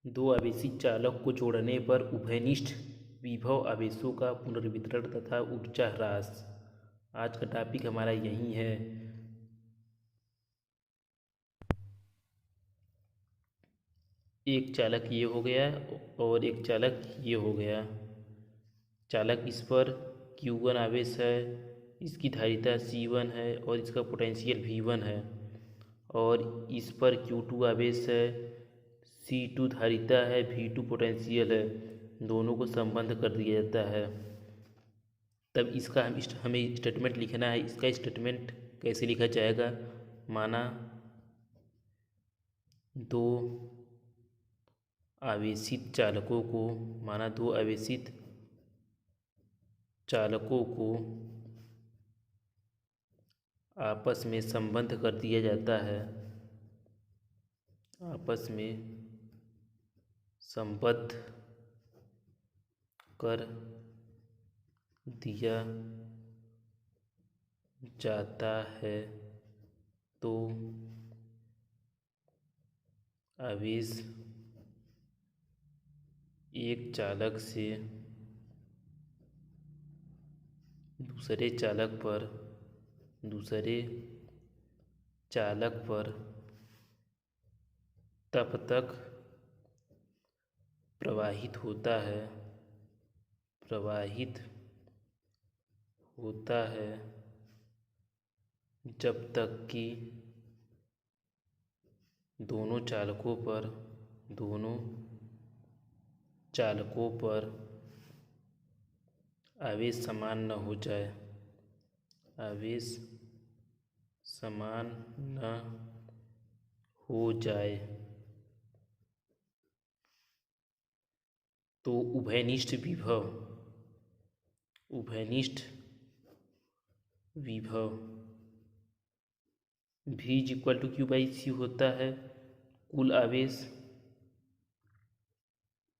दो आवेशी चालक को जोड़ने पर उभयनिष्ठ विभव आवेशों का पुनर्वितरण तथा ऊर्जा ह्रास। आज का टॉपिक हमारा यही है। एक चालक ये हो गया और एक चालक ये हो गया। चालक इस पर Q1 आवेश है, इसकी धारिता C1 है और इसका पोटेंशियल V1 है, और इस पर Q2 आवेश है, C2 धारिता है, V2 पोटेंशियल है। दोनों को संबंध कर दिया जाता है। तब इसका हमें स्टेटमेंट लिखना है। इसका स्टेटमेंट कैसे लिखा जाएगा? माना दो आवेशित चालकों को आपस में संबंध कर दिया जाता है। आपस में संबद्ध कर दिया जाता है तो आवेश एक चालक से दूसरे चालक पर तब तक प्रवाहित होता है जब तक कि दोनों चालकों पर आवेश समान न हो जाए। तो उभयनिष्ठ विभव V इक्वल टू Q/C होता है कुल आवेश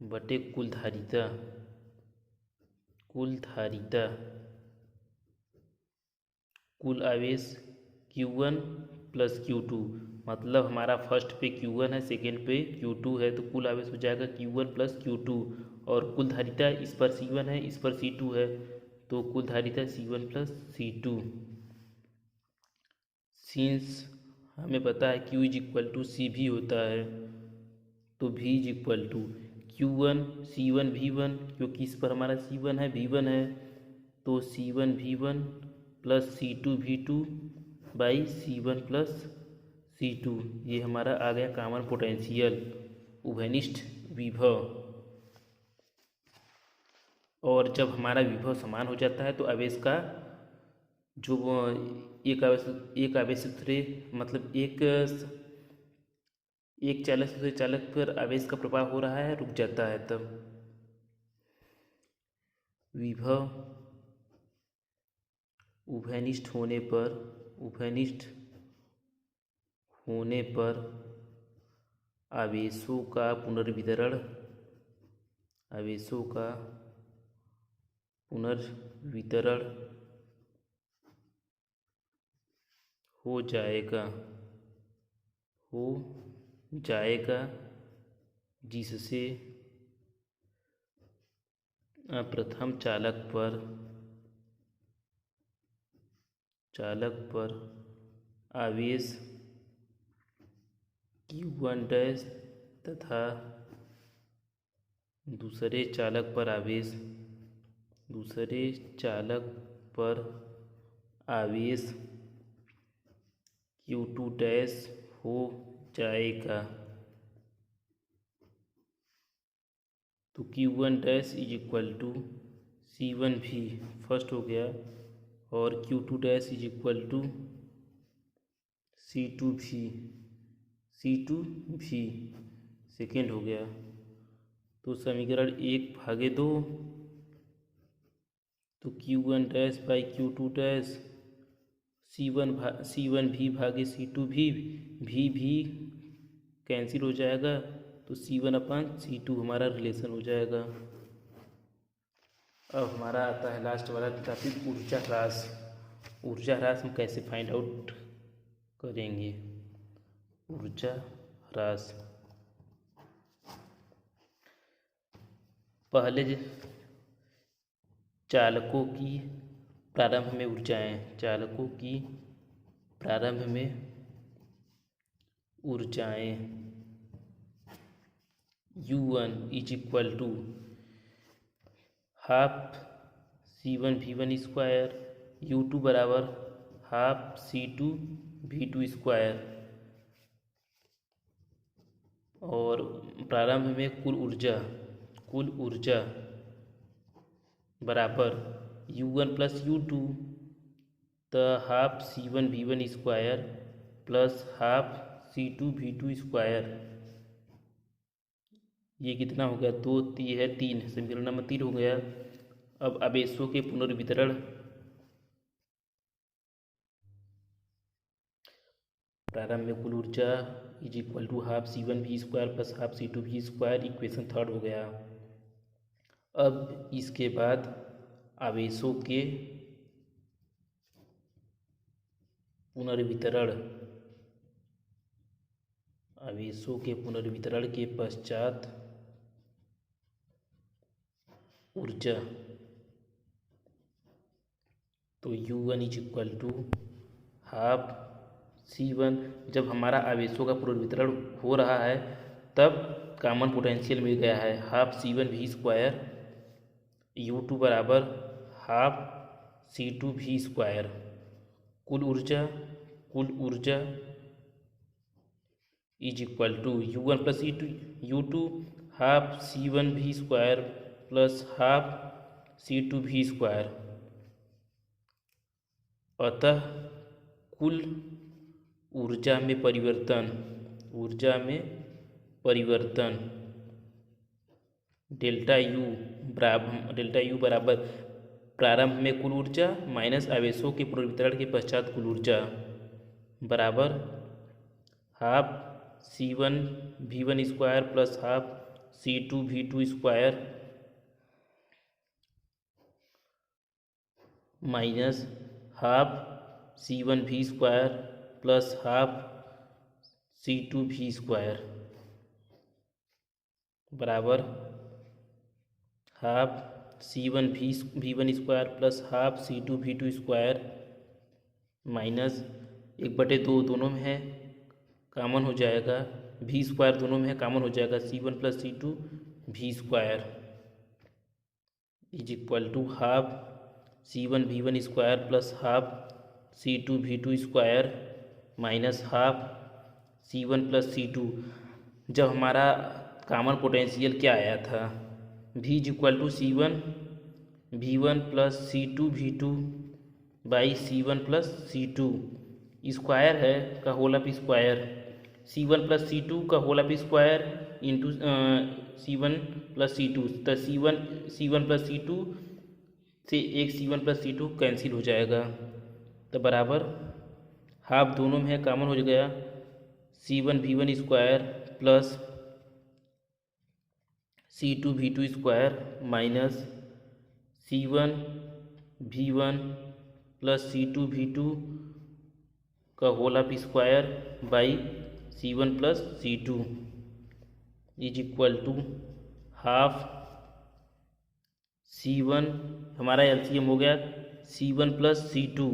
बटे कुल धारिता। कुल आवेश Q1 प्लस Q2, मतलब हमारा फर्स्ट पे Q1 है, सेकेंड पे Q2 है, तो कुल आवेश हो जाएगा Q1 प्लस Q2। और कुल धारिता इस पर C1 है, इस पर C2 है, तो कुल धारिता C1 प्लस C2। सिंस हमें पता है Q is equal to C भी होता है, तो V is equal to Q1 C1 V1, क्योंकि इस पर हमारा C1 है, V1 है, तो C1 V1 plus C2 V2 by C1 plus C2। ये हमारा आ गया कॉमन पोटेंशियल उभयनिष्ठ विभव। और जब हमारा विभव समान हो जाता है तो आवेश का जो एक आवेश से दूसरे, मतलब एक चालक से दूसरे चालक पर आवेश का प्रभाव हो रहा है, रुक जाता है। तब विभव उभयनिष्ठ होने पर आवेशों का पुनर्वितरण हो जाएगा जिससे प्रथम चालक पर आवेश Q1 डैश तथा दूसरे चालक पर आवेश Q2 डैश हो जाएगा। तो Q1 dash is equal to C1 भी फर्स्ट हो गया, और Q2 dash is equal to C2 भी सेकेंड हो गया। तो समीकरण 1/2, तो Q1 dash by Q2 dash C1 भी भागे C2 भी कैंसिल हो जाएगा, तो C1/C2 हमारा रिलेशन हो जाएगा। अब हमारा आता है लास्ट वाला टॉपिक ऊर्जा ह्रास हम कैसे फाइंड आउट करेंगे? ऊर्जा ह्रास पहले चालकों की प्रारंभ में ऊर्जाएं, चालकों की प्रारंभ में ऊर्जाएं U1 is equal to half C1 V1 square, U2 बराबर हाफ C2 V2 स्क्वायर, और प्रारंभ में कुल ऊर्जा बराबर U1 प्लस U2, तो half C1 V1 square plus half C2 V2 square, ये कितना हो गया, 2 है 3, समीकरण नंबर 3 हो गया। अब आवेशों के पुनर्वितरण, प्रारंभ में कुल ऊर्जा is equal to half C1 V square plus half C2 V square, equation 3 हो गया। अब इसके बाद आवेशों के पुनर्वितरण के पश्चात ऊर्जा, तो U1 is equal to half C1, जब हमारा आवेशों का पुनर्वितरण हो रहा है तब कॉमन पोटेंशियल मिल गया है half C1 V square, U2 बराबर हाफ C2 V स्क्वायर, कुल ऊर्जा is equal to U1 plus U2 half C1 V square plus half C2 V square, अतः कुल ऊर्जा में परिवर्तन डेल्टा यू बराबर प्रारंभ में कुल ऊर्जा माइनस आवेशों के पुनर्वितरण के पश्चात कुल ऊर्जा बराबर half C1 V1 square plus half C2 V2 square minus half C1 V square plus half C2 V square बराबर half C1 V1 square plus half C2 V2 square minus 1/2 दोनों में है कॉमन हो जाएगा, V स्क्वायर दोनों में है common हो जाएगा, C1 plus C2 V square is equal to half C1 V1 square plus half C2 V2 square minus half C1 plus C2। जब हमारा कॉमन पोटेंशियल क्या आया था, V is equal to C1 V1 plus C2 V2 by C1 plus C2 square है का whole of square, C1 plus C2 का whole of square into C1 plus C2, तो C1 plus C2 से एक C1 plus C2 cancel हो जाएगा, तो बराबर हाफ दोनों में है कॉमन हो गया, C1 V1 square plus C2 V2 square minus C1 V1 plus C2 V2 का whole of square by C1 plus C2 is equal to half C1, हमारा LCM हो गया C1 प्लस C2,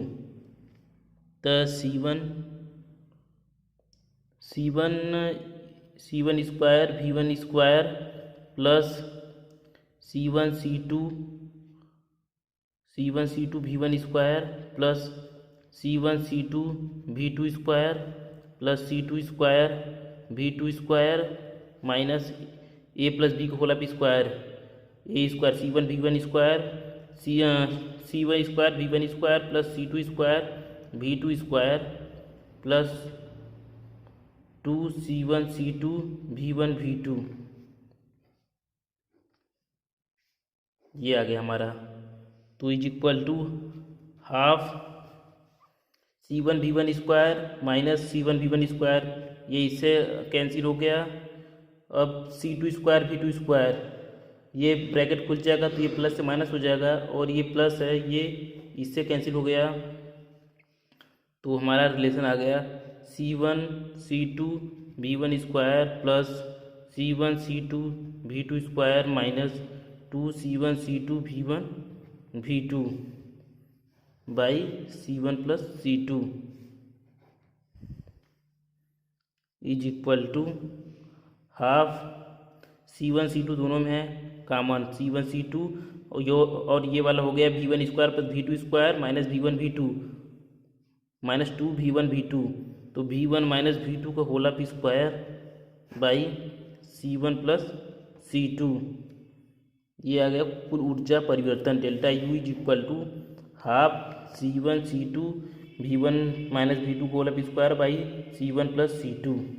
तो C1 square V1 square plus C1 C2 V1 square plus C1 C2 V2 square plus C2 square V2 square minus A plus B का whole of square, A square C1 V1 square C1 square V1 square plus C2 square V2 square plus 2C1 C2 V1 V2, ये आ गया हमारा, तो is equal to half C1 V1 square minus C1 V1 square, ये इससे cancel हो गया, अब C2 स्क्वायर V2 स्क्वायर, ये ब्रैकेट खुल जाएगा तो ये प्लस से माइनस हो जाएगा, और ये प्लस है ये इससे कैंसिल हो गया, तो हमारा रिलेशन आ गया C1 C2 V1 square plus C1 C2 V2 square minus 2C1 C2 V1 V2 by C1 plus C2 is equal to half C1 C2 दोनों में है कॉमन C1 C2 और ये वाला हो गया V1 square plus V2 square minus V1 V2 minus 2V1 V2 तो V1 minus V2 का whole of square by C1 plus C2 ये आ गया कुल ऊर्जा परिवर्तन delta U is equal to half C1 C2 V1 minus V2 का whole of square by C1 plus C2।